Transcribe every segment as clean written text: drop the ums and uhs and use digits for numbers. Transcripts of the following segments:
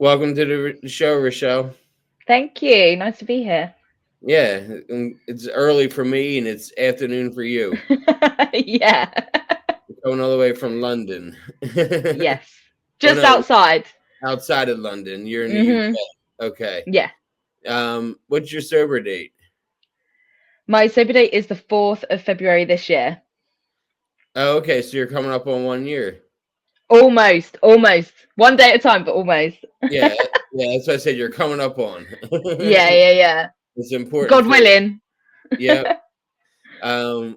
Welcome to the show, Rochelle. Thank you. Nice to be here. Yeah, it's early for me and it's afternoon for you. Yeah. Coming all the way from London. Yes. Well, Just no, outside. outside of London. You're in the Hmm. UK. Okay. Yeah. What's your sober date? My sober date is the 4th of February this year. Oh, okay. So you're coming up on 1 year. Almost. Almost. One day at a time, but almost. Yeah, yeah. That's what I said. You're coming up on. Yeah, yeah, yeah. It's important God for you. willing. Yep.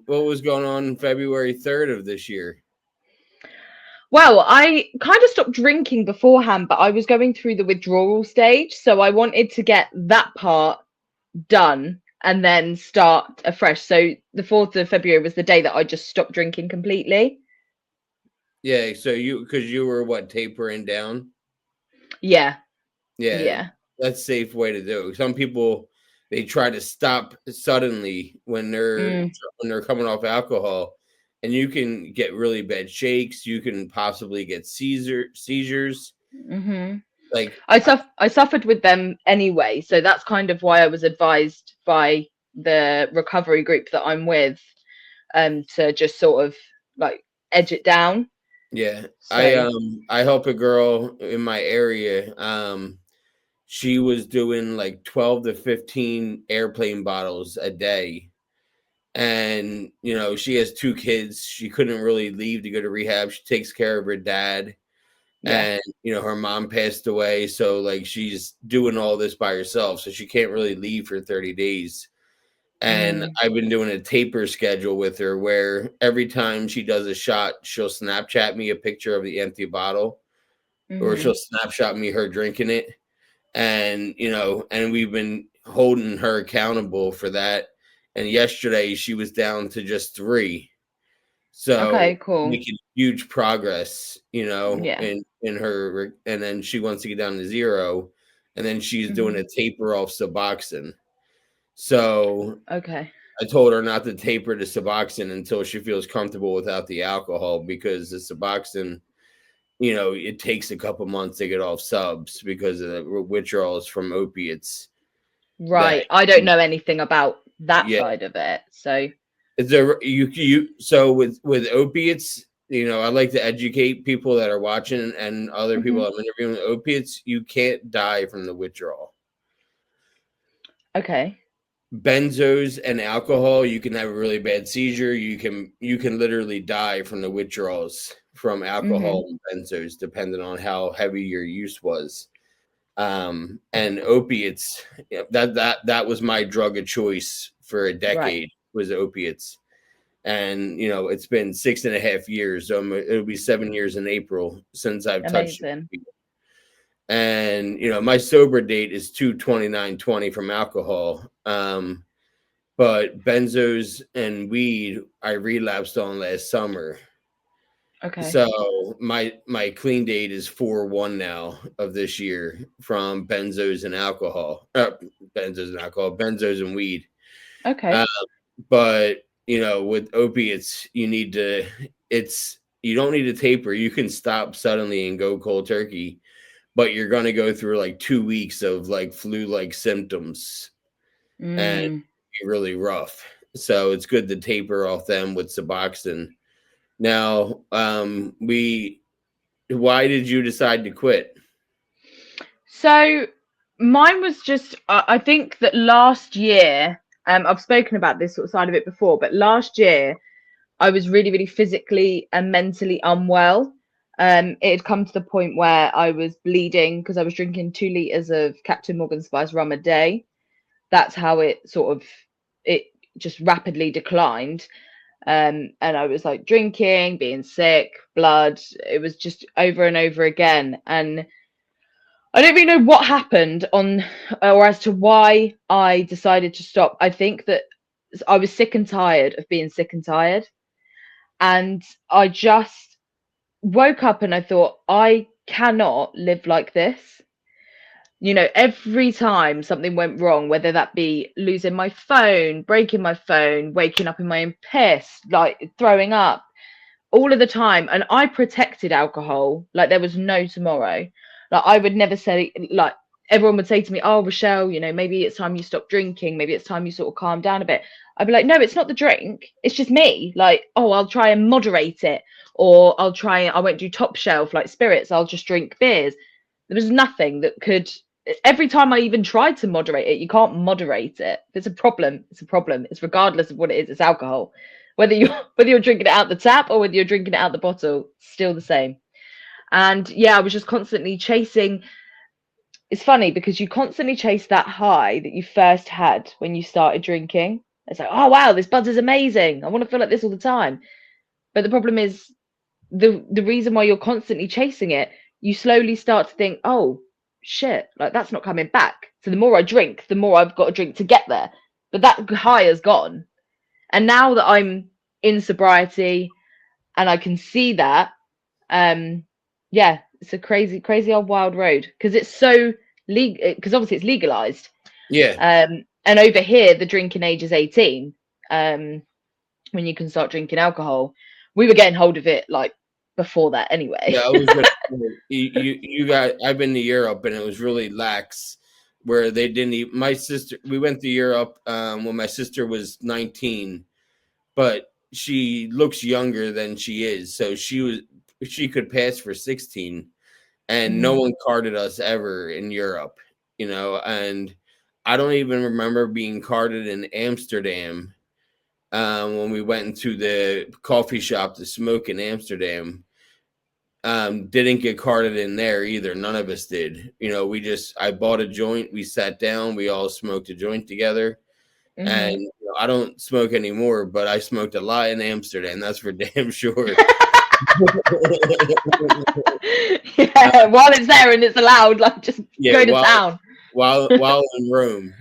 What was going on February 3rd of this year? Well, I kind of stopped drinking beforehand, but I was going through the withdrawal stage. So I wanted to get that part done and then start afresh. So the 4th of February was the day that I just stopped drinking completely. Yeah. So because you were what, tapering down? Yeah. Yeah, Yeah. that's a safe way to do it. Some people they try to stop suddenly Mm. when they're coming off alcohol, and you can get really bad shakes. You can possibly get seizures. Hmm. Like, I suffered with them anyway, so that's kind of why I was advised by the recovery group that I'm with, to just sort of like edge it down. yeah, So, I help a girl in my area. She was doing like 12 to 15 airplane bottles a day. And she has two kids. She couldn't really leave to go to rehab. She takes care of her dad, yeah. and her mom passed away, so like she's doing all this by herself, so she can't really leave for 30 days. And Mm, I've been doing a taper schedule with her where every time she does a shot, she'll Snapchat me a picture of the empty bottle, or she'll hmm. snapshot me her drinking it. And we've been holding her accountable for that. And yesterday she was down to just three, so Okay, cool. making huge progress, Yeah. in her. And then she wants to get down to zero, and then she's doing a Hmm. taper off Suboxone. So Okay. I told her not to taper to Suboxone until she feels comfortable without the alcohol, because the Suboxone, it takes a couple months to get off subs because of the withdrawals from opiates. That Right. I don't know anything about that Yeah, side of it. So, is there so with opiates, I like to educate people that are watching and other people hmm. I'm interviewing. With opiates, you can't die from the withdrawal. Okay. Benzos and alcohol, you can have a really bad seizure. You can literally die from the withdrawals from Hmm. alcohol and benzos, depending on how heavy your use was. And opiates, yeah, that was my drug of choice for a Right. decade, was opiates. And it's been 6.5 years, so it'll be 7 years in April since I've touched Amazing. it. And my sober date is 2/29/20 from alcohol. But benzos and weed I relapsed on last summer. Okay. So my clean date is 4/1 now of this year from benzos and alcohol. Benzos and weed. Uh, Okay. but with opiates, you don't need to taper. You can stop suddenly and go cold turkey, but you're going to go through like 2 weeks of like flu like symptoms, and Mm. be really rough. So it's good to taper off them with Suboxone. Now, why did you decide to quit? So mine was just, I think that last year, I've spoken about this sort of side of it before, but last year I was really, really physically and mentally unwell. It had come to the point where I was bleeding because I was drinking 2 liters of Captain Morgan Spice rum a day. That's how it just rapidly declined. And I was like drinking, being sick, blood. It was just over and over again. And I don't really know what happened or as to why I decided to stop. I think that I was sick and tired of being sick and tired. And I just woke up and I thought, I cannot live like this. Every time something went wrong, whether that be losing my phone, breaking my phone, waking up in my own piss, like throwing up, all of the time. And I protected alcohol like there was no tomorrow. Like I would never say, like everyone would say to me, oh, Rochelle, you know, maybe it's time you stop drinking, maybe it's time you sort of calm down a bit. I'd be like, no, it's not the drink, it's just me. Like, oh, I'll try and moderate it, or I won't do top shelf like spirits, I'll just drink beers. There was nothing that could, every time I even tried to moderate it, you can't moderate it. If it's a problem, it's a problem. It's regardless of what it is, it's alcohol. Whether you're drinking it out the tap or whether you're drinking it out the bottle, still the same. And yeah, I was just constantly chasing. It's funny because you constantly chase that high that you first had when you started drinking. It's like, oh wow, this buzz is amazing, I want to feel like this all the time. But the problem is, the reason why you're constantly chasing it, you slowly start to think, oh shit, like that's not coming back. So the more I drink, the more I've got to drink to get there. But that high is gone. And now that I'm in sobriety and I can see that, yeah, it's a crazy old wild road because it's so legal, because obviously it's legalized. Yeah. And over here the drinking age is 18, when you can start drinking alcohol. We were getting hold of it like before that anyway. Yeah, I was gonna say, you got. I've been to Europe and it was really lax, where they didn't. Even, my sister, we went to Europe when my sister was 19, but she looks younger than she is, so she could pass for 16, and no Mm, one carded us ever in Europe, you know. And I don't even remember being carded in Amsterdam when we went into the coffee shop to smoke in Amsterdam. Didn't get carded in there either. None of us did. You know, I bought a joint, we sat down, we all smoked a joint together. And mm-hmm. you know, I don't smoke anymore, but I smoked a lot in Amsterdam. That's for damn sure. Yeah, while it's there and it's allowed, like just Yeah, go to town. while in Rome.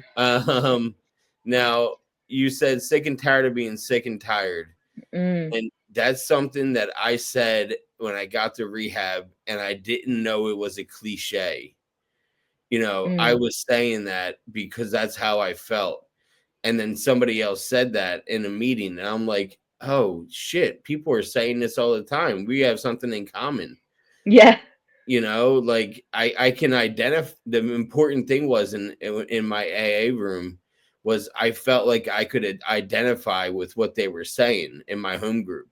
Now you said sick and tired of being sick and tired, Mm, and that's something that I said when I got to rehab, and I didn't know it was a cliche. You know, I mm. was saying that because that's how I felt. And then somebody else said that in a meeting, and I'm like, oh shit, people are saying this all the time. We have something in common. Yeah. You know, like I can identify. The important thing was in my AA room was I felt like I could identify with what they were saying in my home group.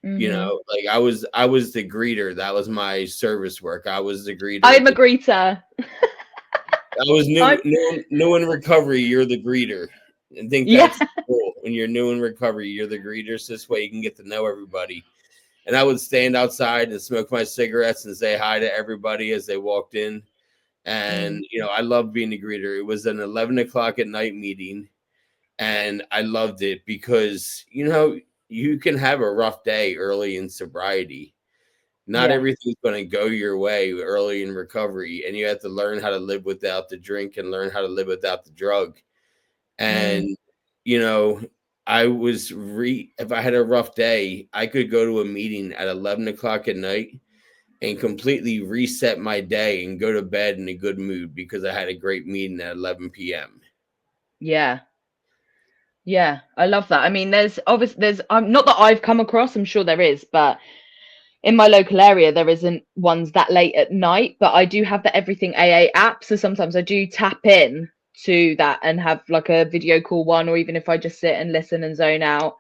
You Mm-hmm. know, like I was the greeter. That was my service work. I was the greeter at I'm a the. greeter. I was I'm, new in recovery. You're the greeter. I think yeah. that's cool. When you're new in recovery, you're the greeter. So this way you can get to know everybody. And I would stand outside and smoke my cigarettes and say hi to everybody as they walked in. Mm, And you know, I loved being a greeter. It was an 11 o'clock at night meeting, and I loved it because you know you can have a rough day early in sobriety. Not yeah. everything's going to go your way early in recovery, and you have to learn how to live without the drink and learn how to live without the drug. Mm, And you know, if I had a rough day, I could go to a meeting at 11 o'clock at night and completely reset my day and go to bed in a good mood because I had a great meeting at 11 p.m. yeah. Yeah. I love that. I mean, there's not that I've come across, I'm sure there is, but in my local area there isn't ones that late at night. But I do have the Everything AA app, so sometimes I do tap in to that and have like a video call one, or even if I just sit and listen and zone out.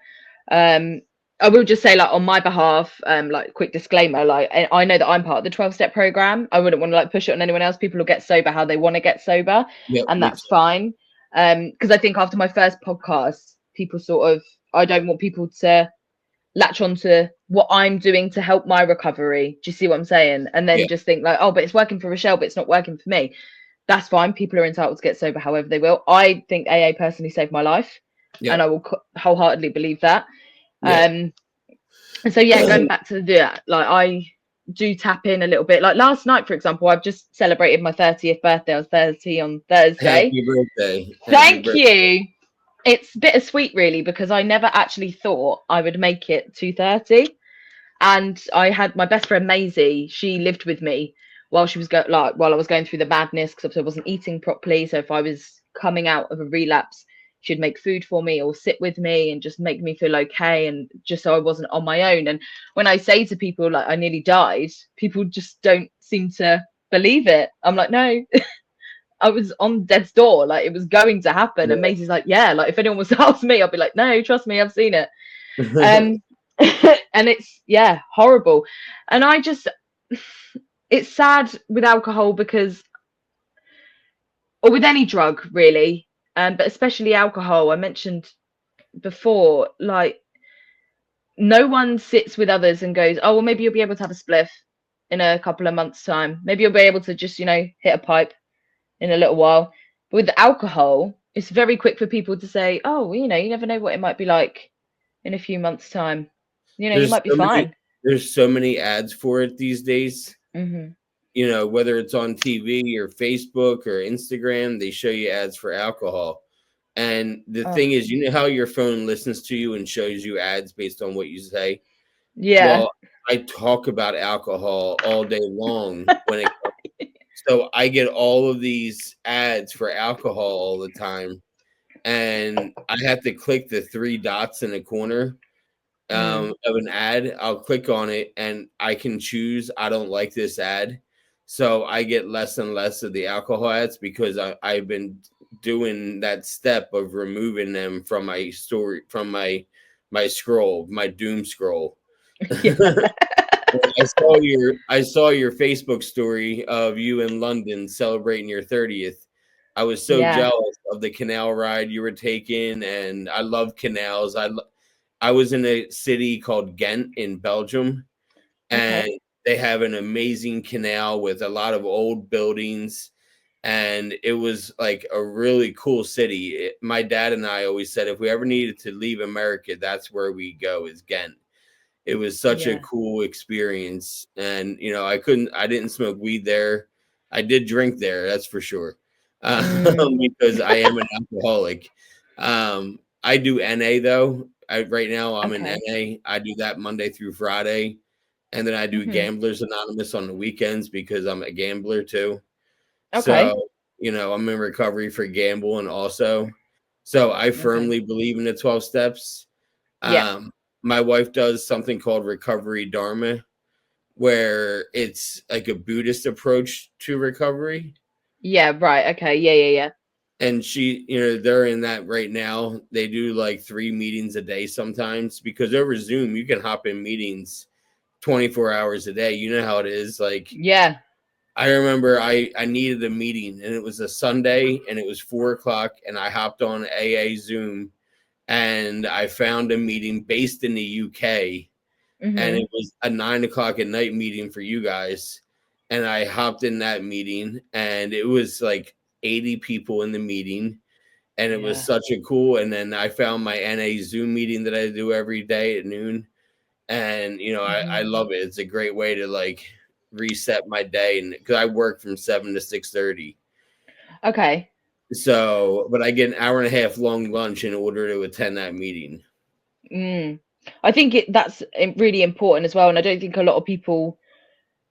um I will just say, like, on my behalf, like, quick disclaimer, like, I know that I'm part of the 12-step program. I wouldn't want to like push it on anyone else. People will get sober how they want to get sober, Yep, and me that's too. fine. Because I think after my first podcast, people sort of, I don't want people to latch onto what I'm doing to help my recovery. Do you see what I'm saying? And Yeah, then just think like, oh, but it's working for Rochelle, but it's not working for me. That's fine. People are entitled to get sober however they will. I think AA personally saved my life, and I yep, will wholeheartedly believe that. yep. And so yeah, going back to that, like, I do tap in a little bit. Like last night, for example, I've just celebrated my 30th birthday. I was 30 on Thursday. Happy birthday. Happy Thank birthday. you. It's bittersweet, really, because I never actually thought I would make it to 30. And I had my best friend Maisie. She lived with me while she was while I was going through the madness, because I wasn't eating properly. So if I was coming out of a relapse, she'd make food for me or sit with me and just make me feel okay, and just so I wasn't on my own. And when I say to people like I nearly died, people just don't seem to believe it. I'm like, no, I was on death's door. Like, it was going to happen. And Maisie's like, yeah, like, if anyone was to ask me, I'd be like, no, trust me, I've seen it. Yeah. Um, and it's, yeah, horrible. And it's sad with alcohol because, or with any drug really, but especially alcohol. I mentioned before, like, no one sits with others and goes, oh, well, maybe you'll be able to have a spliff in a couple of months' time. Maybe you'll be able to just, hit a pipe in a little while. But with alcohol, it's very quick for people to say, oh, well, you never know what it might be like in a few months' time. You There's might be so many fine. there's so many ads for it these days. Hmm. Whether it's on TV or Facebook or Instagram, they show you ads for alcohol. And the Oh, thing is, you know how your phone listens to you and shows you ads based on what you say? yeah. Well, I talk about alcohol all day long when it comes. So I get all of these ads for alcohol all the time. And I have to click the three dots in the corner Mm, of an ad. I'll click on it and I can choose I don't like this ad. So I get less and less of the alcohol ads because I've been doing that step of removing them from my story, from my scroll, my doom scroll. yeah. I saw your Facebook story of you in London celebrating your 30th. I was so Yeah. jealous of the canal ride you were taking, and I love canals. I was in a city called Ghent in Belgium, and Okay. they have an amazing canal with a lot of old buildings, and it was like a really cool city. My dad and I always said if we ever needed to leave America, that's where we go, is Ghent. It was such a Yeah. cool experience, and I didn't smoke weed there. I did drink there, that's for sure. Mm, Because I am an alcoholic. I do NA though. Right now I'm in okay. NA. I do that Monday through Friday, and then I do Hmm. Gamblers Anonymous on the weekends because I'm a gambler too. Okay. So, I'm in recovery for gambling also. So I Okay. firmly believe in the 12 steps. Yeah. Um, my wife does something called recovery dharma, where it's like a Buddhist approach to recovery. Yeah. Right. Okay. Yeah. Yeah. Yeah. And they're in that right now. They do like 3 meetings a day sometimes because over Zoom, you can hop in meetings 24 hours a day. You know how it is. Like, Yeah. I remember I needed a meeting and it was a Sunday and it was 4 o'clock and I hopped on AA Zoom and I found a meeting based in the UK, and Hmm. it was a 9 o'clock at night meeting for you guys. And I hopped in that meeting, and it was like 80 people in the meeting, and it was Yeah. such a cool. And then I found my NA Zoom meeting that I do every day at noon, and I Hmm. love it. It's a great way to like reset my day, and because I work from 7 to 6:30. Okay. So, but I get an hour and a half long lunch in order to attend that meeting. Mm. I think that's really important as well, and I don't think a lot of people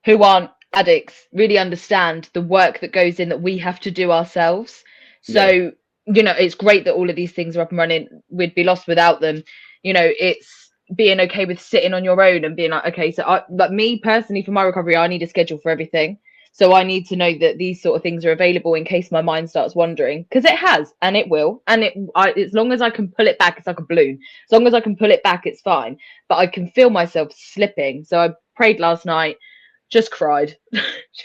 who aren't addicts really understand the work that goes in that we have to do ourselves. Yeah. So, it's great that all of these things are up and running. We'd be lost without them. It's being okay with sitting on your own and being like, okay, so like me personally, for my recovery, I need a schedule for everything. So I need to know that these sort of things are available in case my mind starts wandering, because it has and it will. And as long as I can pull it back, it's like a balloon. As long as I can pull it back, it's fine. But I can feel myself slipping. So I prayed last night, just cried,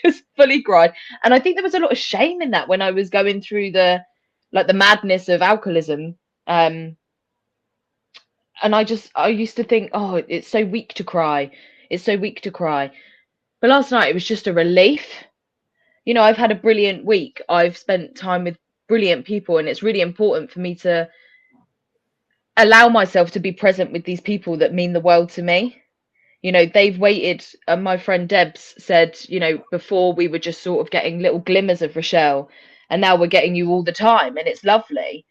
just fully cried. And I think there was a lot of shame in that when I was going through the madness of alcoholism. And I used to think, oh, it's so weak to cry. It's so weak to cry. But last night it was just a relief. I've had a brilliant week. I've spent time with brilliant people, and it's really important for me to allow myself to be present with these people that mean the world to me. They've waited. My friend Debs said, before we were just sort of getting little glimmers of Rochelle, and now we're getting you all the time, and it's lovely.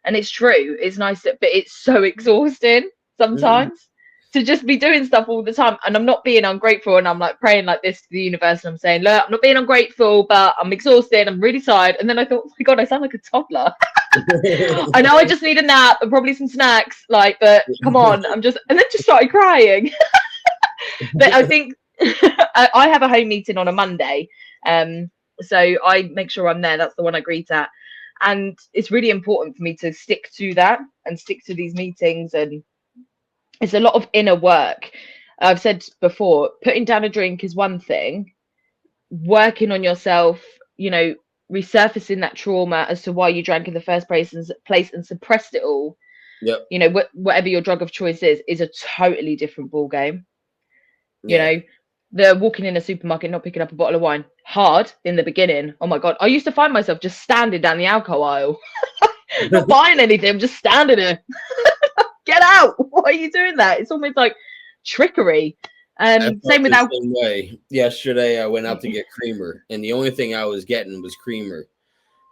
And it's true. It's nice, but it's so exhausting Mhm. sometimes to just be doing stuff all the time. And I'm not being ungrateful, and I'm like praying like this to the universe, and I'm saying, look, I'm not being ungrateful, but I'm exhausted. I'm really tired. And then I thought, oh my God, I sound like a toddler. I know I just need a nap and probably some snacks, like, but come on, and then just started crying. But I think I have a home meeting on a Monday, Um, so I make sure I'm there. That's the one I greet at. And it's really important for me to stick to that and stick to these meetings. And it's a lot of inner work. I've said before, putting down a drink is one thing, working on yourself, you know, resurfacing that trauma as to why you drank in the first place and suppressed it all, Yep. you know, whatever your drug of choice is a totally different ball game. You Yeah. know, the walking in a supermarket, not picking up a bottle of wine, hard in the beginning. Oh my God. I used to find myself just standing down the alcohol aisle, not buying anything. I'm just standing there. Get out. Why are you doing that? It's almost like trickery. I felt Same with the alcohol. same way. Yesterday, I went out to get creamer, and the only thing I was getting was creamer.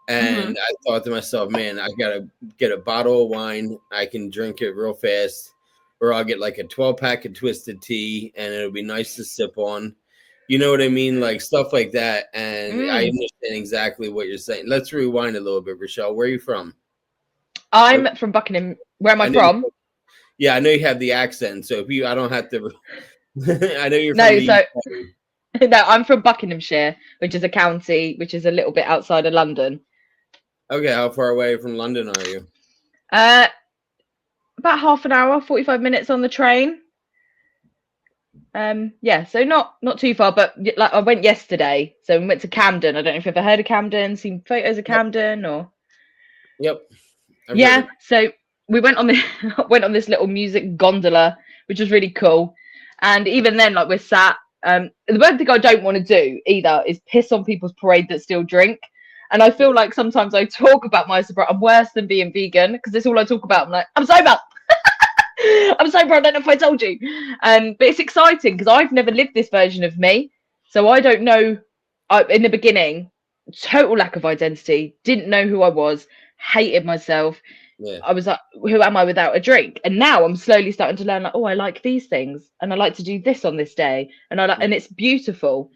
Hmm. And I thought to myself, man, I gotta get a bottle of wine. I can drink it real fast, or I'll get like a 12-pack of twisted tea, and it'll be nice to sip on. You know what I mean? Like stuff like that. And I Mm. understand exactly what you're saying. Let's rewind a little bit, Rochelle. Where are you from? What, I'm from Buckingham. Where am I I know. from? Yeah, I know you have the accent. So if you, I don't have to. I know you're from No, the so UK. no, I'm from Buckinghamshire, which is a county, which is a little bit outside of London. Okay, how far away from London are you? Uh, about half an hour, 45 minutes on the train. Yeah, so not too far, but like I went yesterday, so we went to Camden. I don't know if you've ever heard of Camden, seen photos of Yep. Camden, or Yep. I've heard yeah. it. So we went on this went on this little music gondola, which was really cool. And even then, like we're sat. The one thing I don't want to do either is piss on people's parade that still drink. And I feel like sometimes I talk about my sobriety. I'm worse than being vegan because it's all I talk about. I'm like, I'm sober. I'm sober. I don't know if I told you. But it's exciting because I've never lived this version of me, so I don't know. In the beginning, total lack of identity. Didn't know who I was. Hated myself. Yeah. I was like, who am I without a drink? And now I'm slowly starting to learn, like, oh, I like these things, and I like to do this on this day, and it's beautiful.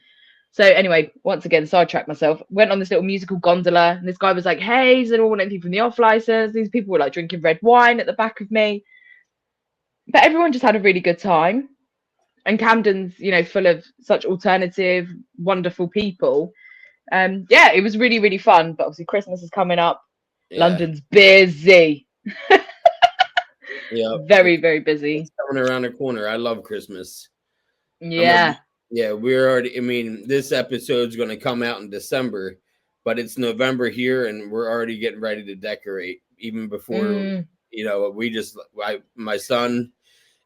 So anyway, once again, sidetracked myself. Went on this little musical gondola, and this guy was like, "Hey, does anyone want anything from the off license?" These people were like drinking red wine at the back of me, but everyone just had a really good time. And Camden's, you know, full of such alternative, wonderful people. Yeah, it was really, really fun. But obviously, Christmas is coming up. Yeah. London's busy, Yeah. very, very busy. It's coming around the corner. I love Christmas. I'm a Yeah. yeah, we're already I mean, this episode's gonna come out in December, but it's November here and we're already getting ready to decorate even before Mm. we just my son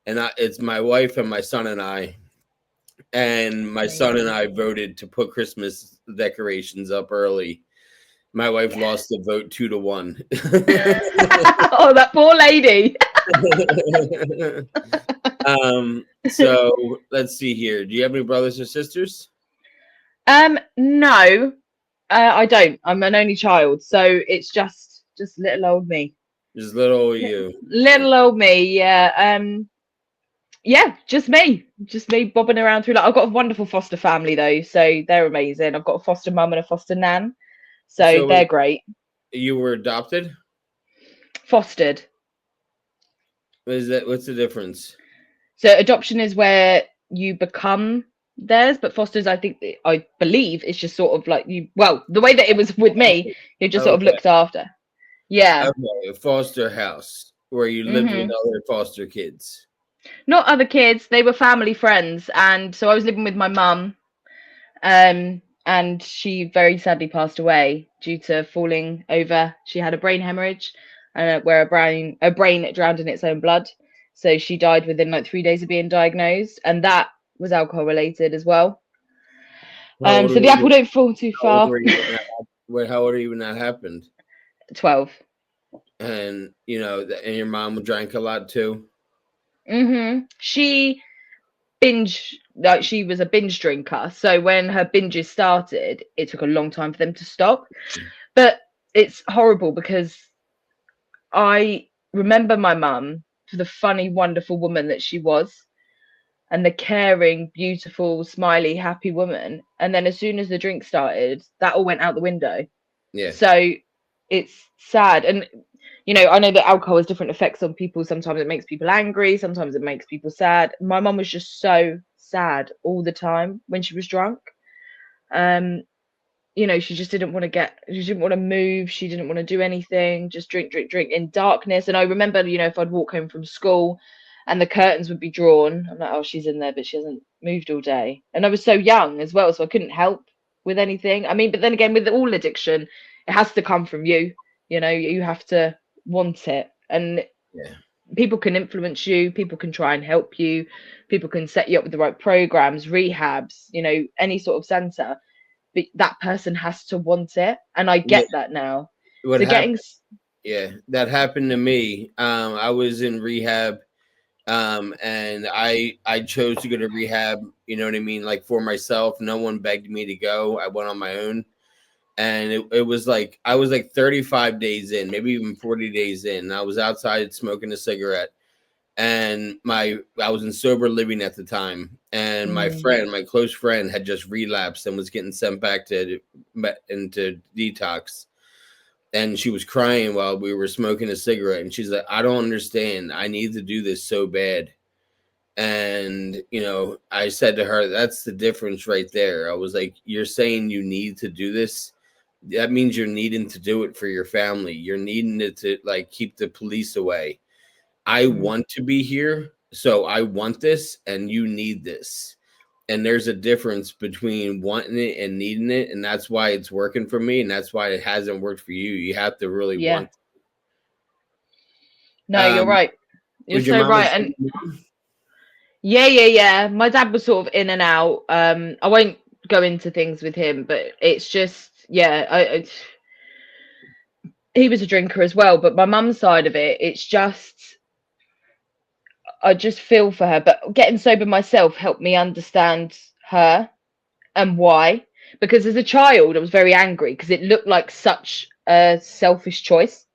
and I it's my wife and my son and my son and Amazing. I voted to put Christmas decorations up early. My wife Yeah. lost the vote 2-1. Oh, that poor lady. So let's see here. Do you have any brothers or sisters? No, I don't. I'm an only child, so it's just little old me. Just little you. Little old me, yeah. Yeah, just me bobbing around through. Like, I've got a wonderful foster family though, so they're amazing. I've got a foster mum and a foster nan, so So they're great. you were adopted? Fostered. What is that? What's the difference? So adoption is where you become theirs, but fosters, I believe, it's just sort of like you. Well, the way that it was with me, you're just sort of Okay. looked after. Yeah. Okay. A foster house where you lived with Hmm. other foster kids. Not other kids. They were family friends, and so I was living with my mum. And she very sadly passed away due to falling over. She had a brain hemorrhage, where a brain drowned in its own blood. So she died within like 3 days of being diagnosed, and that was alcohol related as well. How old So were the apple you? don't fall too How old far. were you when how old are you when that happened? 12. And and your mom drank a lot too. She like she was a binge drinker. So when her binges started, it took a long time for them to stop. But it's horrible because I remember my mum for the funny, wonderful woman that she was, and the caring, beautiful, smiley, happy woman. And then as soon as the drink started, that all went out the window. Yeah. So it's sad. And, you know, I know that alcohol has different effects on people. Sometimes it makes people angry, sometimes it makes people sad. My mum was just so sad all the time when she was drunk. she just didn't want to she didn't want to move. She didn't want to do anything, just drink, drink, drink in darkness. And I remember, if I'd walk home from school and the curtains would be drawn, I'm like, oh, she's in there, but she hasn't moved all day. And I was so young as well, so I couldn't help with anything. I mean, but then again, with all addiction, it has to come from you. You have to want it. And Yeah. people can influence you, people can try and help you, people can set you up with the right programs, rehabs, any sort of center, but that person has to want it, and I Yeah. get that now. What So happened? getting Yeah, that happened to me. I was in rehab, and I chose to go to rehab. You know what I mean? Like for myself. No one begged me to go. I went on my own, and it was like I was like 35 days in, maybe even 40 days in. And I was outside smoking a cigarette, and I was in sober living at the time, and my close friend, had just relapsed and was getting sent back to into detox, and she was crying while we were smoking a cigarette, and she's like, I don't understand, I need to do this so bad. And I said to her, that's the difference right there. I was like, you're saying you need to do this, that means you're needing to do it for your family, you're needing it to like keep the police away. I want to be here, so I want this, and you need this. And there's a difference between wanting it and needing it, and that's why it's working for me, and that's why it hasn't worked for you. You have to really Yeah, want. no, you're Um, right, you're was your so mom a right. And single mom? yeah, my dad was sort of in and out. I won't go into things with him, but it's just, yeah, he was a drinker as well, but my mum's side of it, it's just, I just feel for her. But getting sober myself helped me understand her and why. Because as a child, I was very angry because it looked like such a selfish choice,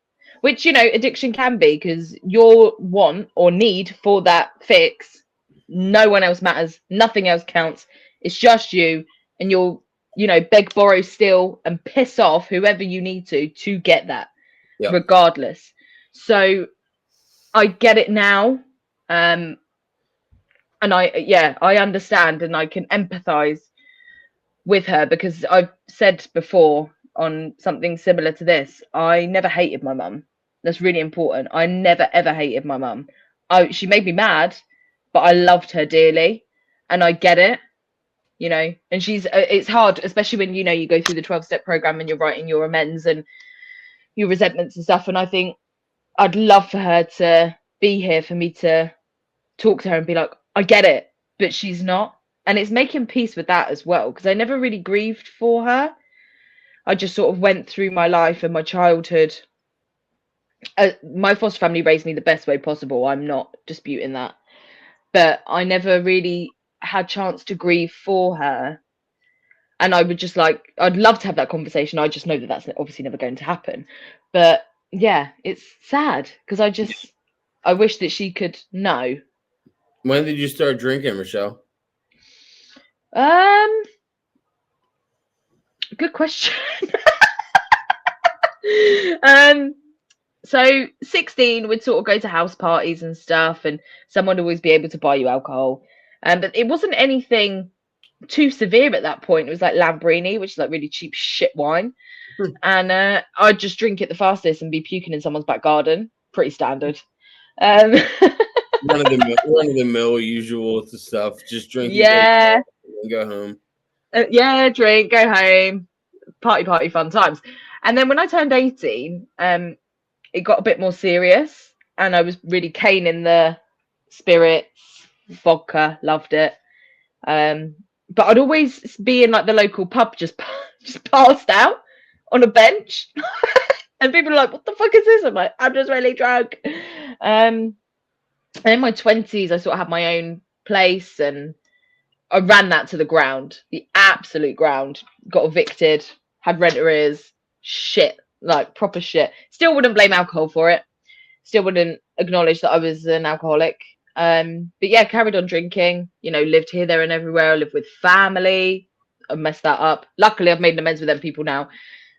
which, addiction can be, because your want or need for that fix, no one else matters, nothing else counts. It's just you, and you'll, beg, borrow, steal, and piss off whoever you need to get that, Yep. regardless. So I get it now. Um, and I understand, and I can empathize with her, because I've said before on something similar to this, I never hated my mum. That's really important. I never ever hated my mum. She made me mad, but I loved her dearly, and I get it, And it's hard, especially when you go through the 12-step program and you're writing your amends and your resentments and stuff. And I think I'd love for her to be here for me to talk to her and be like, I get it, but she's not. And it's making peace with that as well, because I never really grieved for her. I just sort of went through my life and my childhood. My foster family raised me the best way possible. I'm not disputing that. But I never really had chance to grieve for her. And I would just I'd love to have that conversation. I just know that that's obviously never going to happen. But yeah, it's sad because I wish that she could know. When did you start drinking, Rochelle? Um, Good question. um, so 16, we'd sort of go to house parties and stuff, and someone would always be able to buy you alcohol. But it wasn't anything too severe at that point. It was like Lambrini, which is like really cheap shit wine. And I'd just drink it the fastest and be puking in someone's back garden. Pretty standard. Um, One of the mill usual stuff. Just drink it, yeah, and go home. yeah, drink, go home, party, fun times. And then when I turned 18, it got a bit more serious, and I was really caning the spirits, vodka, loved it. But I'd always be in like the local pub, just passed out on a bench, and people are like, "What the fuck is this?" I'm like, "I'm just really drunk." And in my 20s, I sort of had my own place, and I ran that to the ground, the absolute ground. Got evicted, had rent arrears, shit, like proper shit. Still wouldn't blame alcohol for it. Still wouldn't acknowledge that I was an alcoholic. But yeah, carried on drinking. Lived here, there, and everywhere. I lived with family. I messed that up. Luckily, I've made amends with them people now.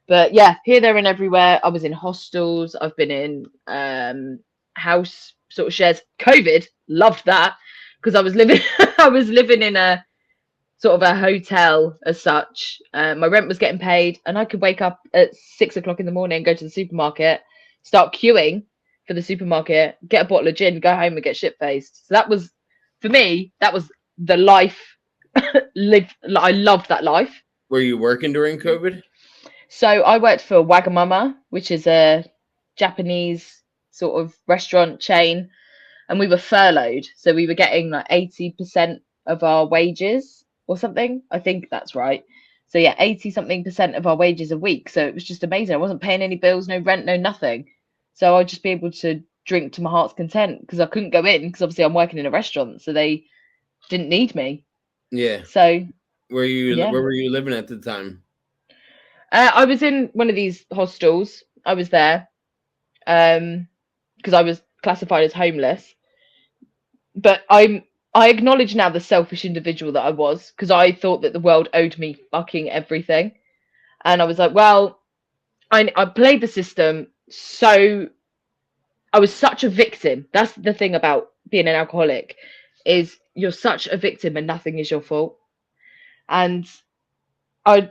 But yeah, here, there, and everywhere. I was in hostels. I've been in house sort of shares. COVID, loved that, because I was living. I was living in a sort of a hotel as such. My rent was getting paid, and I could wake up at 6 o'clock in the morning, go to the supermarket, start queuing for the supermarket, get a bottle of gin, go home and get shit faced. So that was, for me, that was the life. I loved that life. Were you working during COVID? So I worked for Wagamama, which is a Japanese sort of restaurant chain, and we were furloughed. So we were getting like 80% of our wages or something. I think that's right. So yeah, 80 something percent of our wages a week. So it was just amazing. I wasn't paying any bills, no rent, no nothing. So I'd just be able to drink to my heart's content because I couldn't go in because obviously I'm working in a restaurant. So they didn't need me. Yeah. So Where yeah. were you living at the time? I was in one of these hostels. I was there because I was classified as homeless. But I acknowledge now the selfish individual that I was because I thought that the world owed me fucking everything, and I was like, well, I played the system, so I was such a victim. That's the thing about being an alcoholic, is you're such a victim and nothing is your fault. And I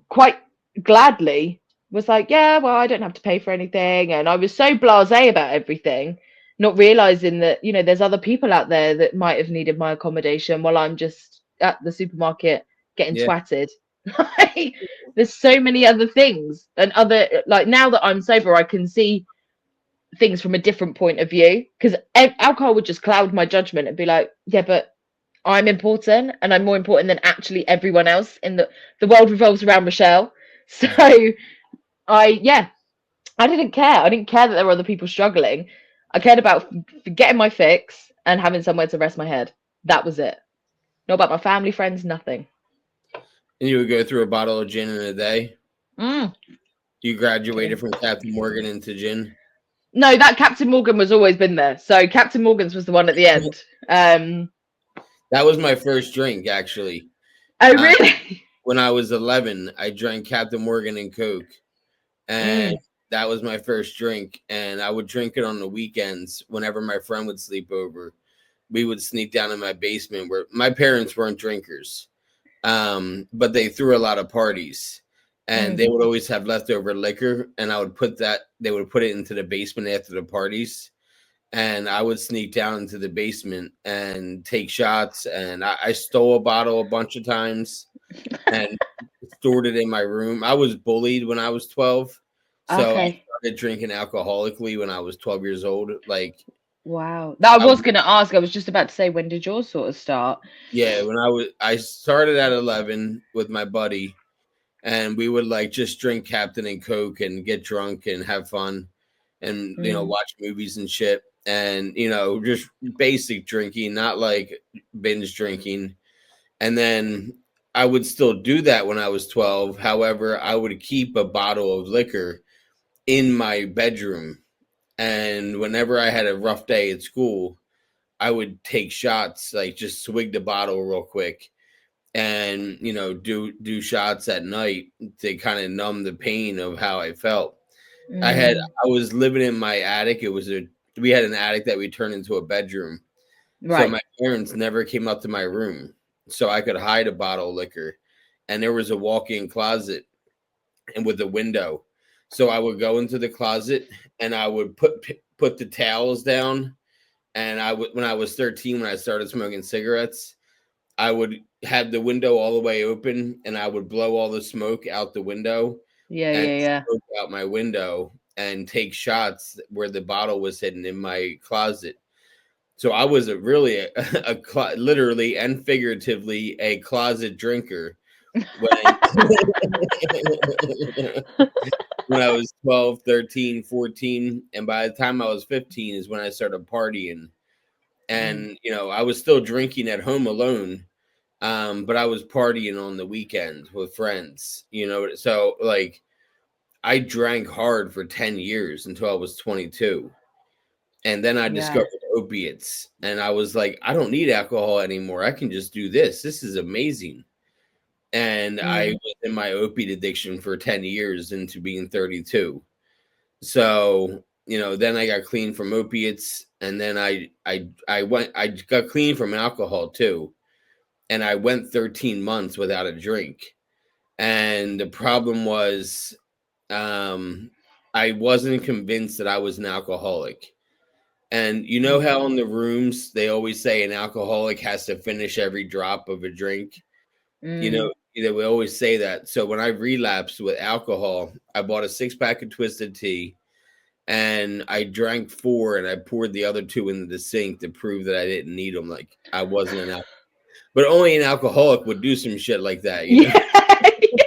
quite gladly was like, yeah, well, I don't have to pay for anything. And I was so blasé about everything, not realizing that, there's other people out there that might have needed my accommodation while I'm just at the supermarket getting Yeah. twatted. Like, there's so many other things and other, like, now that I'm sober, I can see things from a different point of view because alcohol would just cloud my judgment and be like, yeah, but I'm important and I'm more important than actually everyone else in the world revolves around Rochelle. So yeah, I didn't care. I didn't care that there were other people struggling. I cared about getting my fix and having somewhere to rest my head. That was it. Not about my family, friends, nothing. And you would go through a bottle of gin in a day. Mm. You graduated from Captain Morgan into gin. No, that Captain Morgan was always been there. So Captain Morgan's was the one at the end. That was my first drink, actually. Oh, Uh, really? when I was 11, I drank Captain Morgan and Coke, and Mm, that was my first drink. And I would drink it on the weekends whenever my friend would sleep over. We would sneak down in my basement where my parents weren't drinkers, but they threw a lot of parties, and mm. they would always have leftover liquor, and I would put that they would put it into the basement after the parties, and I would sneak down into the basement and take shots, and I stole a bottle a bunch of times and stored it in my room. I was bullied when I was 12, so I Okay. started drinking alcoholically when I was 12 years old. Like Wow. That I I was going to ask. I was just about to say, when did yours sort of start? Yeah, I started at 11 with my buddy, and we would like just drink Captain and Coke and get drunk and have fun and Mm, watch movies and shit, and just basic drinking, not like binge drinking. And then I would still do that when I was 12. However, I would keep a bottle of liquor in my bedroom, and whenever I had a rough day at school, I would take shots, like just swig the bottle real quick, and do shots at night to kind of numb the pain of how I felt. mm, I was living in my attic. We had an attic that we turned into a bedroom. So right. my parents never came up to my room. So I could hide a bottle of liquor. And there was a walk-in closet and with a window. So I would go into the closet and I would put the towels down, and I would when I was 13, when I started smoking cigarettes, I would have the window all the way open, and I would blow all the smoke out the window Yeah, and yeah, yeah. smoke out my window and take shots where the bottle was hidden in my closet. So I was literally and figuratively a closet drinker when when I was 12, 13, 14, and by the time I was 15 is when I started partying. Mm, And I was still drinking at home alone, but I was partying on the weekends with friends, so like I drank hard for 10 years until I was 22. And then I yeah. discovered opiates, and I was like, I don't need alcohol anymore. I can just do this. This is amazing. And I Mm, was in my opiate addiction for 10 years into being 32. So, then I got clean from opiates, and then I got clean from alcohol too. and I went 13 months without a drink. And the problem was, um, I wasn't convinced that I was an alcoholic. And you know Mm. how in the rooms they always say an alcoholic has to finish every drop of a drink? Mm. We always say that. So when I relapsed with alcohol, I bought a 6 pack of Twisted Tea and I drank four and I poured the other two into the sink to prove that I didn't need them. Like I wasn't an alcoholic. But only an alcoholic would do some shit like that, you know? Yeah.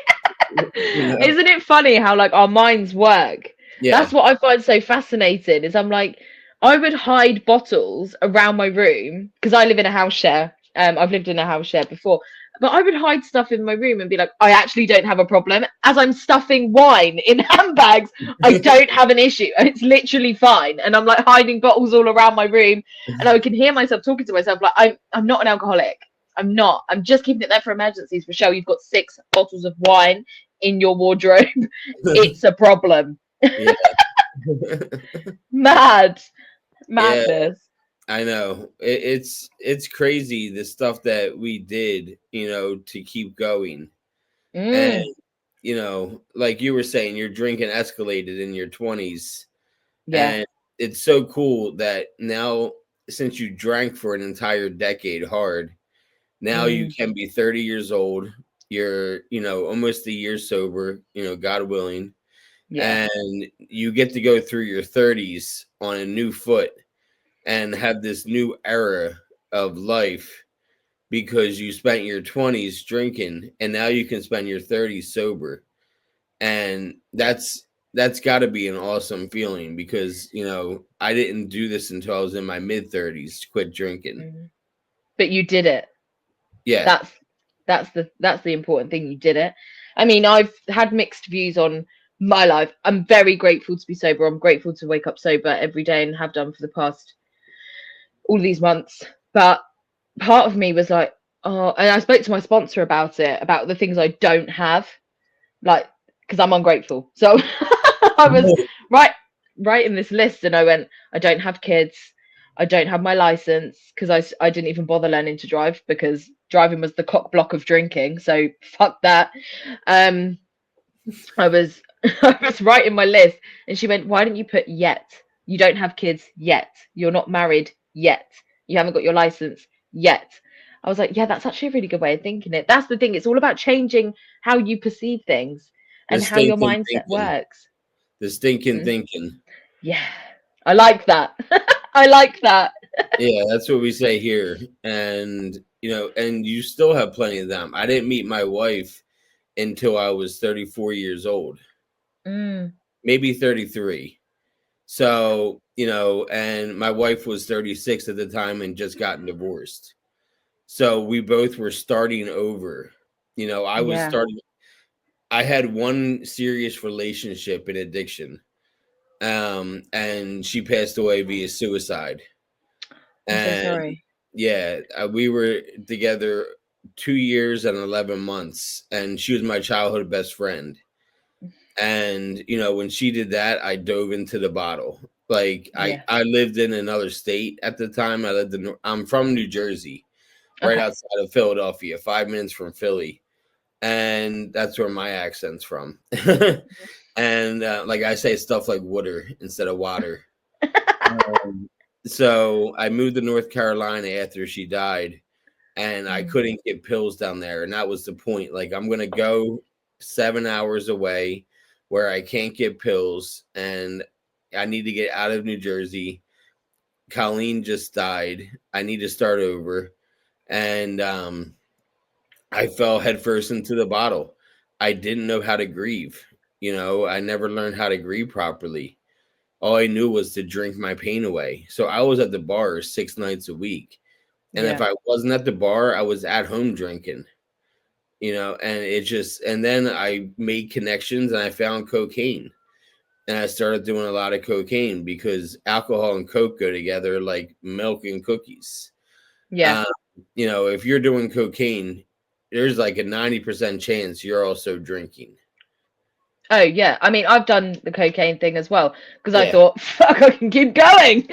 You know? Isn't it funny how like our minds work? That's Yeah. what I find so fascinating is I'm like I would hide bottles around my room because I live in a house share. I've lived in a house share before. But I would hide stuff in my room and be like, I actually don't have a problem. As I'm stuffing wine in handbags, I don't have an issue. It's literally fine. And I'm like hiding bottles all around my room. And I can hear myself talking to myself like, I'm not an alcoholic. I'm not. I'm just keeping it there for emergencies. Rochelle, you've got 6 bottles of wine in your wardrobe. It's a problem. Yeah. Mad. Yeah, Madness. I know. It's crazy the stuff that we did, to keep going. And Mm, like you were saying, your drinking escalated in your 20s. yeah. And it's so cool that now, since you drank for an entire decade hard, now you Mm, can be 30 years old. You're, almost a year sober, God willing. yeah. And you get to go through your 30s on a new foot and have this new era of life because you spent your 20s drinking and now you can spend your 30s sober. And that's got to be an awesome feeling because I didn't do this until I was in my mid 30s, quit drinking. Mm. But you did it. Yeah. That's that's the important thing. You did it. I mean, I've had mixed views on my life. I'm very grateful to be sober. I'm grateful to wake up sober every day and have done for the past all these months. But part of me was like, oh, and I spoke to my sponsor about it, about the things I don't have, like because I'm ungrateful. So I was right writing this list, and I went, I don't have kids. I don't have my license because I didn't even bother learning to drive because driving was the cock block of drinking. So fuck that. Um, I was I was writing my list, and she went, "Why didn't you put yet? You don't have kids yet. You're not married yet. You haven't got your license yet." I was like, "Yeah, that's actually a really good way of thinking it." That's the thing. It's all about changing how you perceive things The and how your stinking mindset thinking. works. The stinking Mm, thinking. yeah, I like that. I like that. Yeah, that's what we say here. And, and you still have plenty of them. I didn't meet my wife until I was 34 years old, Mm, maybe 33. So, and my wife was 36 at the time and just gotten divorced. So we both were starting over. I was yeah, starting, I had one serious relationship in addiction. And she passed away via suicide. I'm so And sorry. yeah, we were together 2 years and 11 months, and she was my childhood best friend. And when she did that, I dove into the bottle. Like Yeah. I lived in another state at the time. I'm from New Jersey, right Okay. outside of Philadelphia, 5 minutes from Philly, and that's where my accent's from. And like I say stuff like water instead of water. Um, so I moved to North Carolina after she died, and I Mm, couldn't get pills down there, and that was the point. Like I'm gonna go 7 hours away where I can't get pills, and I need to get out of New Jersey. Colleen just died. I need to start over, and I fell headfirst into the bottle. I didn't know how to grieve. I never learned how to grieve properly. All I knew was to drink my pain away. So I was at the bar 6 nights a week. And if yeah. I wasn't at the bar, I was at home drinking, and and then I made connections and I found cocaine. And I started doing a lot of cocaine because alcohol and coke go together like milk and cookies. Yeah. Um, if you're doing cocaine, there's like a 90% chance you're also drinking. Oh yeah, I mean I've done the cocaine thing as well because I Yeah. thought, fuck, I can keep going.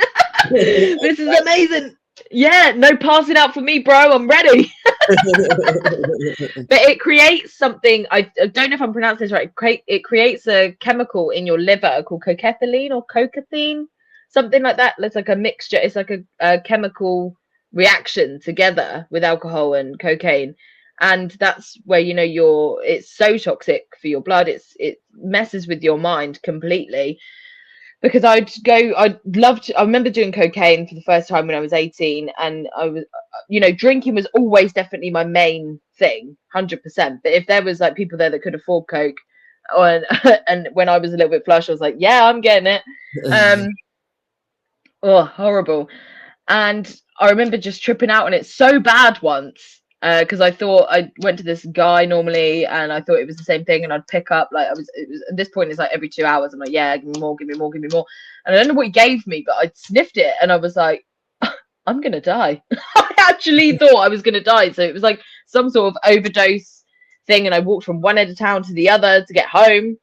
This is amazing. Yeah, no passing out for me, bro. I'm ready. But it creates something. I don't know if I'm pronouncing this right. It creates a chemical in your liver called cocaethylene or cocathine, something like that. It's like a mixture. It's like a chemical reaction together with alcohol and cocaine, and that's where your it's so toxic for your blood. It messes with your mind completely, because I'd love to. I remember doing cocaine for the first time when I was 18, and I was, drinking was always definitely my main thing, 100%. But if there was like people there that could afford coke, or, and when I was a little bit flush, I was like, yeah, I'm getting it. Um, oh, horrible. And I remember just tripping out on it so bad once, because I thought I went to this guy normally, and I thought it was the same thing, and I'd pick up like it was at this point it's like every 2 hours. I'm like, yeah, give me more, give me more, give me more, and I don't know what he gave me, but I sniffed it, and I was like, I'm gonna die. I actually thought I was gonna die. So it was like some sort of overdose thing, and I walked from one end of town to the other to get home.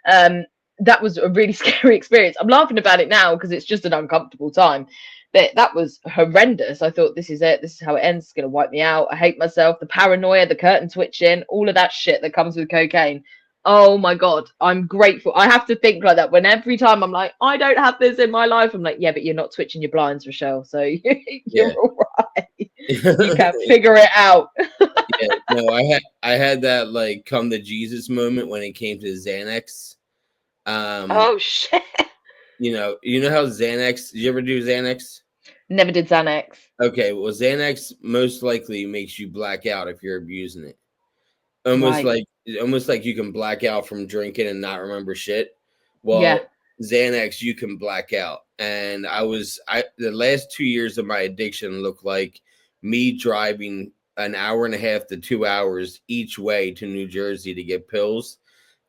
Um, that was a really scary experience. I'm laughing about it now because it's just an uncomfortable time. But that was horrendous. I thought, this is it. This is how it ends. It's going to wipe me out. I hate myself. The paranoia, the curtain twitching, all of that shit that comes with cocaine. Oh my God. I'm grateful. I have to think like that when every time I'm like, I don't have this in my life. I'm like, yeah, but you're not twitching your blinds, Rochelle. So you're Yeah. all right. You can figure it out. Yeah, no, I had that like come to Jesus moment when it came to Xanax. Um, Oh shit. you know how Xanax, did you ever do Xanax? Never did Xanax. Okay, well Xanax most likely makes you black out if you're abusing it. Almost Right. like almost like you can black out from drinking and not remember shit. Yeah. Well, Xanax you can black out. And I the last 2 years of my addiction looked like me driving an hour and a half to 2 hours each way to New Jersey to get pills,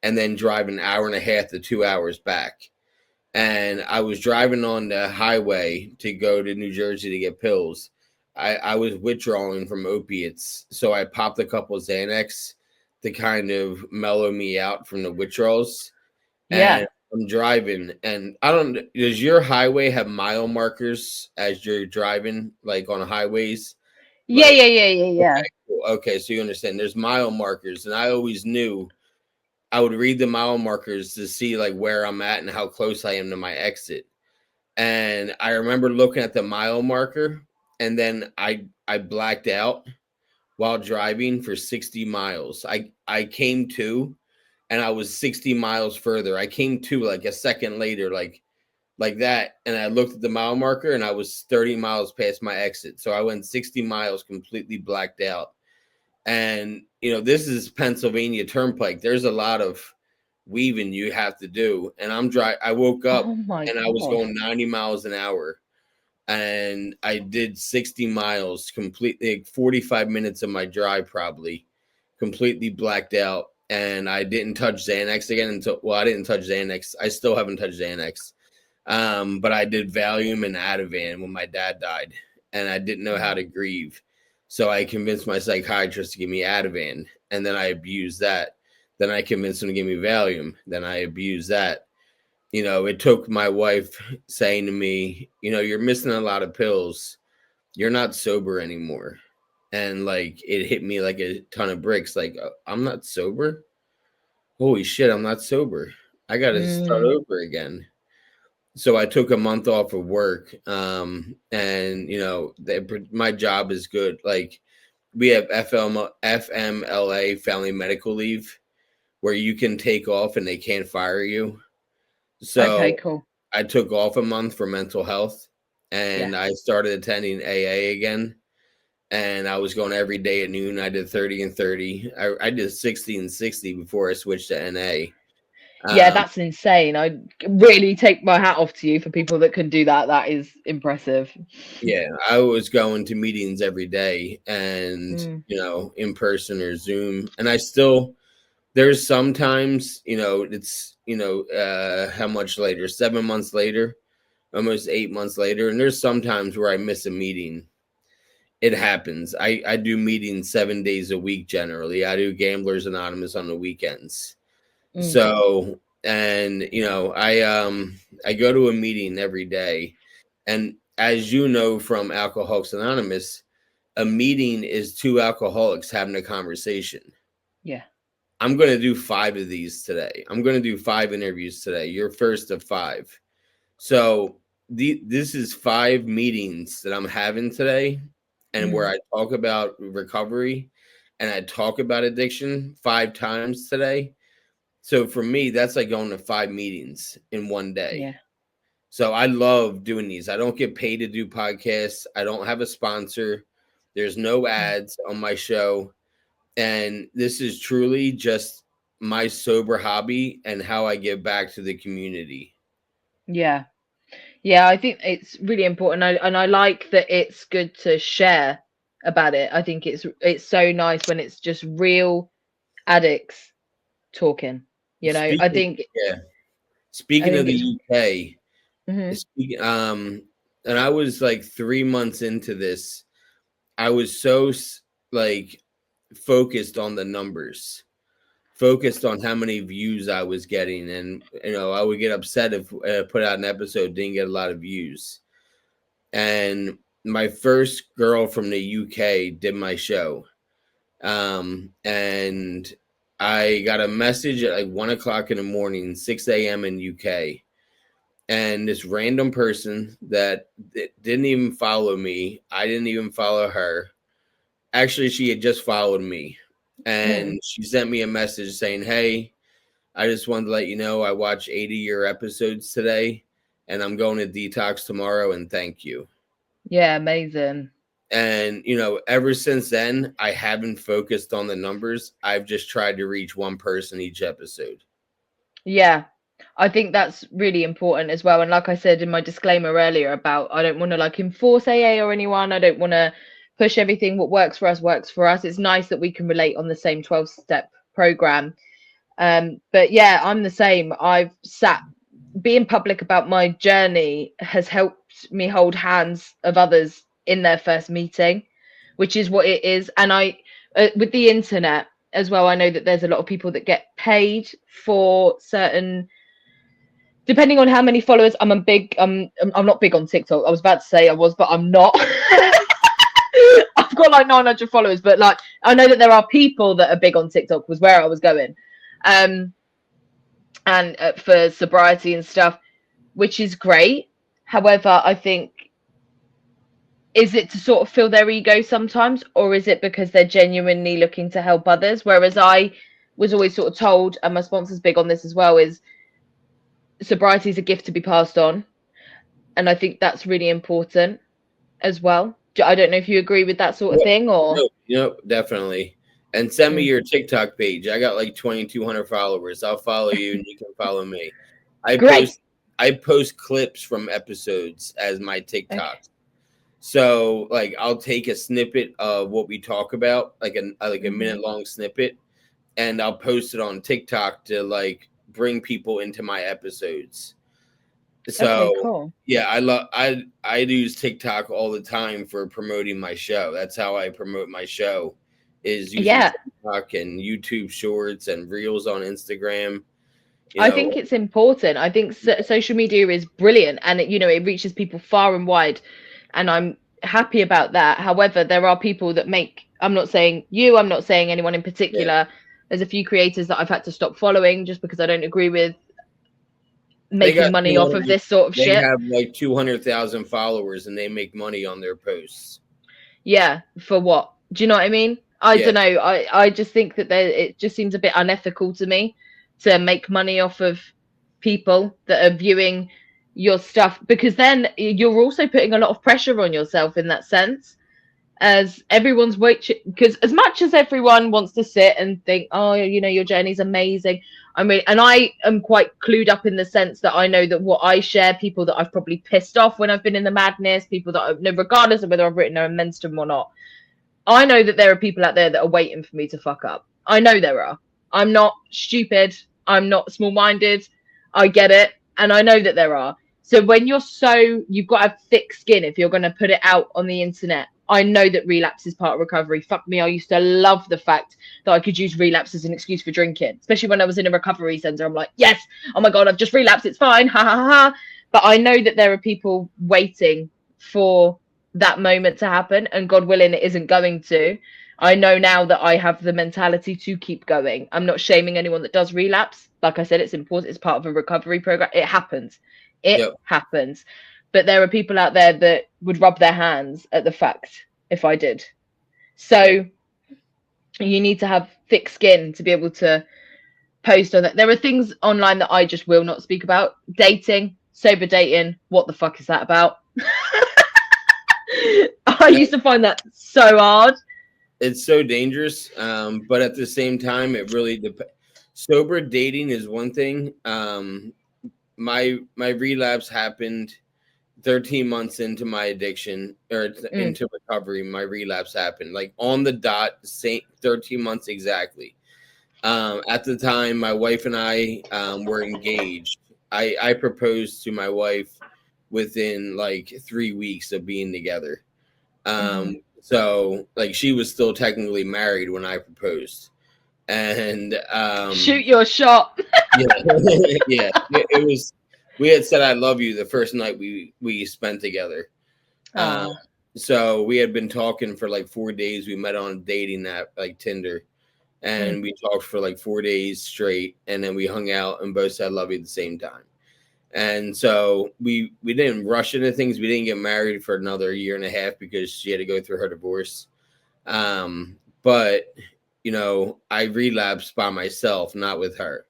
and then drive an hour and a half to 2 hours back. And I was driving on the highway to go to New Jersey to get pills. I was withdrawing from opiates, so I popped a couple of Xanax to kind of mellow me out from the withdrawals. And Yeah. I'm driving, and I don't. Does your highway have mile markers as you're driving, like on highways? Yeah. Like, Yeah. Yeah. Yeah. Yeah. okay, cool. Okay, so you understand. There's mile markers, and I always knew I would read the mile markers to see like where I'm at and how close I am to my exit. And I remember looking at the mile marker, and then I blacked out while driving for 60 miles. I came to, and I was 60 miles further. I came to like a second later, like that, and I looked at the mile marker, and I was 30 miles past my exit. So I went 60 miles completely blacked out. And this is Pennsylvania Turnpike. There's a lot of weaving you have to do. And I woke up Oh my and I was God. going 90 miles an hour, and I did 60 miles completely, like 45 minutes of my drive probably completely blacked out. And I didn't touch Xanax again until, well, I didn't touch Xanax. I still haven't touched Xanax. But I did Valium and Ativan when my dad died, and I didn't know how to grieve. So I convinced my psychiatrist to give me Ativan, and then I abused that. Then I convinced him to give me Valium. Then I abused that. It took my wife saying to me, you're missing a lot of pills. You're not sober anymore. And like it hit me like a ton of bricks. Like, I'm not sober. Holy shit, I'm not sober. I got to start Mm, over again. So I took a month off of work, and my job is good. Like, we have FMLA, family medical leave, where you can take off and they can't fire you. okay, So cool. I took off a month for mental health, Yeah. and I started attending AA again. And I was going every day at noon. I did 30 and 30. I did 60 and 60 before I switched to NA. Yeah, Um, that's insane. I really take my hat off to you for people that can do that. That is impressive. Yeah, I was going to meetings every day, and Mm, in person or Zoom. And I still, there's sometimes, it's how much later, 7 months later, almost 8 months later, and there's sometimes where I miss a meeting. It happens. I do meetings 7 days a week generally. I do Gamblers Anonymous on the weekends. mm. So, and I go to a meeting every day, and as you know from Alcoholics Anonymous, A meeting is two alcoholics having a conversation. Yeah. I'm going to do 5 of these today. I'm going to do 5 interviews today. You're first of 5. So this is 5 meetings that I'm having today, and where I talk about recovery and I talk about addiction 5 times today. So for me, that's like going to 5 meetings in one day. Yeah. So I love doing these. I don't get paid to do podcasts. I don't have a sponsor. There's no ads on my show. And this is truly just my sober hobby and how I give back to the community. Yeah. Yeah, I think it's really important. And I like that it's good to share about it. I think it's so nice when it's just real addicts talking. I Speaking, think yeah. I Speaking of think the it's UK, mhm. speaking, and I was like 3 months into this. I was so like focused on the numbers, focused on how many views I was getting, and I would get upset if put out an episode didn't get a lot of views. And my first girl from the UK did my show, and I got a message at like 1 o'clock in the morning, 6 a.m. in UK, and this random person that didn't even follow me, I didn't even follow her. Actually, she had just followed me, and she sent me a message saying, "Hey, I just wanted to let you know I watched 80 of your episodes today, and I'm going to detox tomorrow, and thank you." Yeah, amazing. And ever since then, I haven't focused on the numbers. I've just tried to reach one person each episode. Yeah. I think that's really important as well. And like I said in my disclaimer earlier about I don't want to like enforce AA or anyone. I don't want to push everything. What works for us works for us. It's nice that we can relate on the same 12-step program. But yeah, I'm the same. I've sat being public about my journey has helped me hold hands of others in their first meeting, which is what it is. And with the internet as well, I know that there's a lot of people that get paid for certain, depending on how many followers. I'm not big on TikTok. I was about to say I was, but I'm not. I've got like 900 followers, but like I know that there are people that are big on TikTok was where I was going. Um, and for sobriety and stuff, which is great. However, I think, is it to sort of fill their ego sometimes, or is it because they're genuinely looking to help others? Whereas I was always sort of told, and my sponsor's big on this as well, is sobriety is a gift to be passed on. And I think that's really important as well. I don't know if you agree with that sort of Yep. thing or. Definitely. And send me Mm. your TikTok page. I got like 2,200 followers. I'll follow you, and you can follow me. I Great. post I post clips from episodes as my Okay. TikToks. So like I'll take a snippet of what we talk about, like a Hmm. minute long snippet, and I'll post it on TikTok to like bring people into my episodes. Okay, So cool. yeah, I use TikTok all the time for promoting my show. That's how I promote my show, is using Yeah, TikTok and YouTube Shorts and Reels on Instagram. You I know, think it's important. I think social media is brilliant, and it reaches people far and wide, and I'm happy about that. However, there are people that make. I'm not saying you. I'm not saying anyone in yeah, particular. There's a few creators that I've had to stop following just because I don't agree with they making got money off of 200. this sort of They shit. have like 200,000 followers, and they make money on their posts. Yeah, for what? Do you know what I mean? I Yeah, don't know. I just think that it just seems a bit unethical to me to make money off of people that are viewing your stuff, because then you're also putting a lot of pressure on yourself in that sense, as everyone's because as much as everyone wants to sit and think, oh, your journey's amazing. I mean, and I am quite clued up in the sense that I know that what I share, people that I've probably pissed off when I've been in the madness, people that I've, regardless of whether I've written a amends to them or not, I know that there are people out there that are waiting for me to fuck up. I know there are. I'm not stupid. I'm not small minded. I get it. And I know that there are. So when you've got to have thick skin if you're going to put it out on the internet. I know that relapse is part of recovery. Fuck me. I used to love the fact that I could use relapse as an excuse for drinking, especially when I was in a recovery center. I'm like, yes, oh my God, I've just relapsed. It's fine. Ha ha ha. But I know that there are people waiting for that moment to happen, and God willing it isn't going to. I know now that I have the mentality to keep going. I'm not shaming anyone that does relapse. Like I said, it's important, it's part of a recovery program. It happens. It Yep. happens. But there are people out there that would rub their hands at the fact if I did. Yep. So you need to have thick skin to be able to post on that. There are things online that I just will not speak about. Dating, sober dating. What the fuck is that about? I No, used to find that so hard. it's so dangerous. But at the same time, it really depends. Sober dating is one thing. My relapse happened 13 months into my addiction or Mm, into recovery. My relapse happened like on the dot, same 13 months exactly. At the time, my wife and I were engaged. I proposed to my wife within like 3 weeks of being together. mm-hmm. So like she was still technically married when I proposed, and Shoot your shot. yeah, yeah, it was. We had said "I love you" the first night we spent together. Um, Oh. so we had been talking for like 4 days. We met on a dating app like Tinder, Mm, and we talked for like 4 days straight, and then we hung out and both said "love you" at the same time. And so we didn't rush into things. We didn't get married for another year and a half because she had to go through her divorce. But I relapsed by myself, not with her.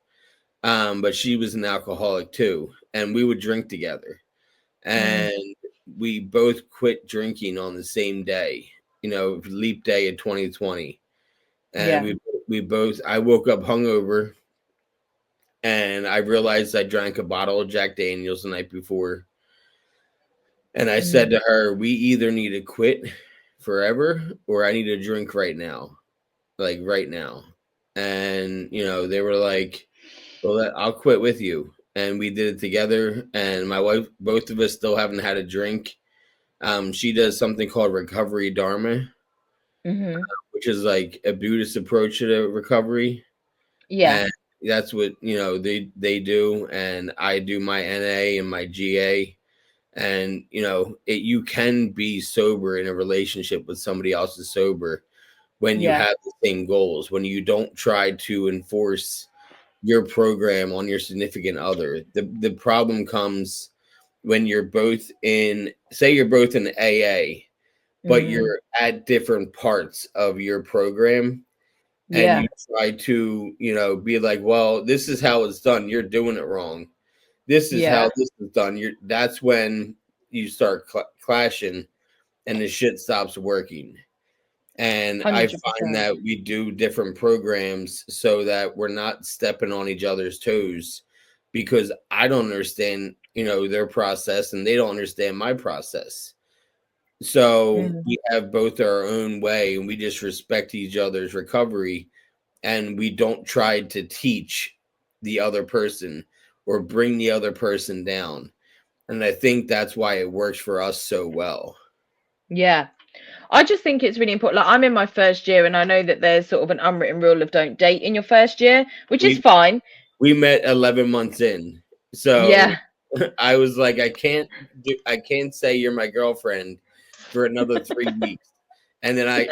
But she was an alcoholic too, and we would drink together. mm, And we both quit drinking on the same day. Leap day in 2020, and yeah. we both. I woke up hungover, and I realized I drank a bottle of Jack Daniels the night before. And I said Mm, to her, "We either need to quit forever, or I need to drink right now, like right now." And they were like, "Well, I'll quit with you." And we did it together. And my wife, both of us, still haven't had a drink. She does something called recovery dharma, mm-hmm. which is like a Buddhist approach to recovery, Yeah. and that's what they do. And I do my NA and my GA. And you can be sober in a relationship with somebody else is sober when you Yeah. have the same goals, when you don't try to enforce your program on your significant other. The problem comes when you're both in, say you're both in AA, but Mm, you're at different parts of your program, and yeah. you try to be like, well, this is how it's done, you're doing it wrong, this is how Yeah. this is done. That's when you start clashing, and the shit stops working. And I find 100%. that we do different programs so that we're not stepping on each other's toes, because I don't understand, their process, and they don't understand my process. So Mm, we have both our own way, and we just respect each other's recovery, and we don't try to teach the other person or bring the other person down. And I think that's why it works for us so well. yeah. I just think it's really important. Like, I'm in my first year, and I know that there's sort of an unwritten rule of don't date in your first year, which is We fine. we met 11 months in. So Yeah. I was like, I can't say you're my girlfriend for another 3 weeks. And then I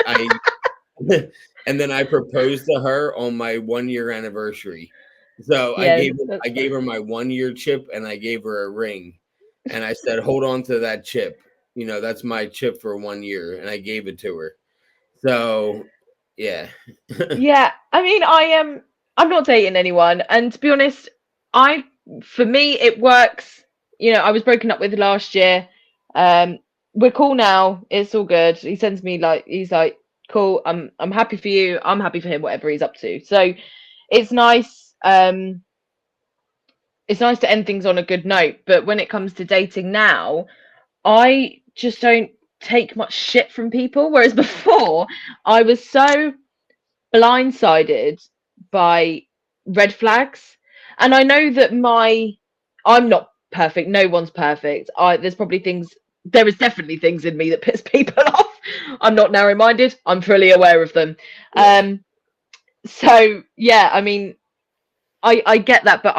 and then I proposed to her on my 1 year anniversary. So Yeah. I That's gave her my 1 year chip, and I gave her a ring. And I said, hold on to that chip. That's my chip for 1 year. And I gave it to her. So yeah. Yeah, I mean, I'm not dating anyone, and to be honest, I for me it works. I was broken up with last year. Um, we're cool now. It's all good. He sends me like he's like, cool. I'm happy for you. I'm happy for him. Whatever he's up to. So it's nice. It's nice to end things on a good note. But when it comes to dating now, I just don't take much shit from people. Whereas before, I was so blindsided by red flags. And I know that I'm not perfect. No one's perfect. There's probably things, there is definitely things in me that piss people off. I'm not narrow minded. I'm fully aware of them. Yeah. So yeah, I mean, I get that, but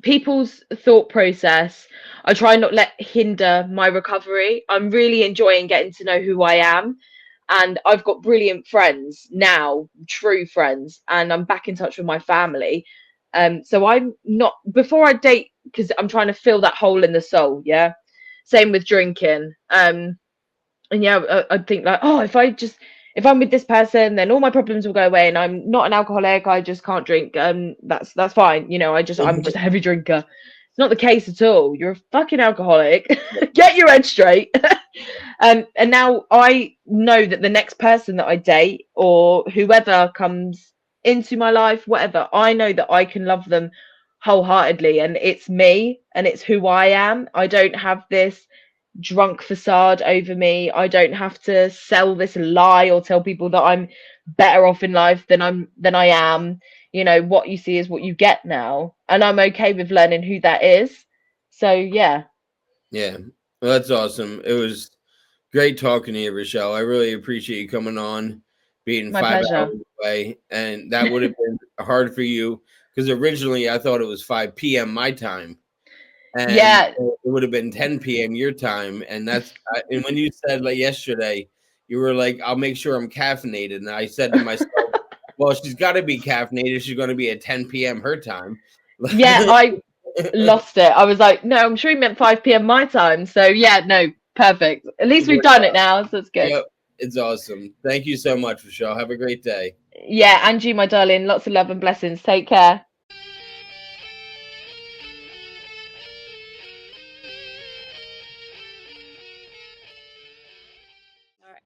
people's thought process, I try not let hinder my recovery. I'm really enjoying getting to know who I am. And I've got brilliant friends now, true friends, and I'm back in touch with my family. So I'm not before I date because I'm trying to fill that hole in the soul. Yeah. Same with drinking. And yeah, I think like, oh, if I'm with this person, then all my problems will go away, and I'm not an alcoholic. I just can't drink. That's fine. You know, I'm just a heavy drinker. It's not the case at all. You're a fucking alcoholic. Get your head straight. And now I know that the next person that I date or whoever comes into my life, whatever, I know that I can love them wholeheartedly, and it's me and it's who I am. I don't have this drunk facade over me. I don't have to sell this lie or tell people that I'm better off in life than I am. You know, what you see is what you get now. And I'm okay with learning who that is. So yeah. Yeah. Well, that's awesome. It was great talking to you, Rochelle. I really appreciate you coming on, being My 5 hours pleasure. away. And that would have been hard for you because originally I thought it was 5 p.m. my time. And Yeah. it would have been 10 p.m. your time. And and when you said like yesterday, you were like, I'll make sure I'm caffeinated. And I said to myself, well, she's got to be caffeinated. She's going to be at 10 p.m. her time. Yeah, I lost it. I was like, no, I'm sure he meant 5 p.m. my time. So yeah, no, perfect. At least we've done it now, so it's good. Yep, it's awesome. Thank you so much, Rochelle. Have a great day. Yeah, and you, my darling, lots of love and blessings. Take care.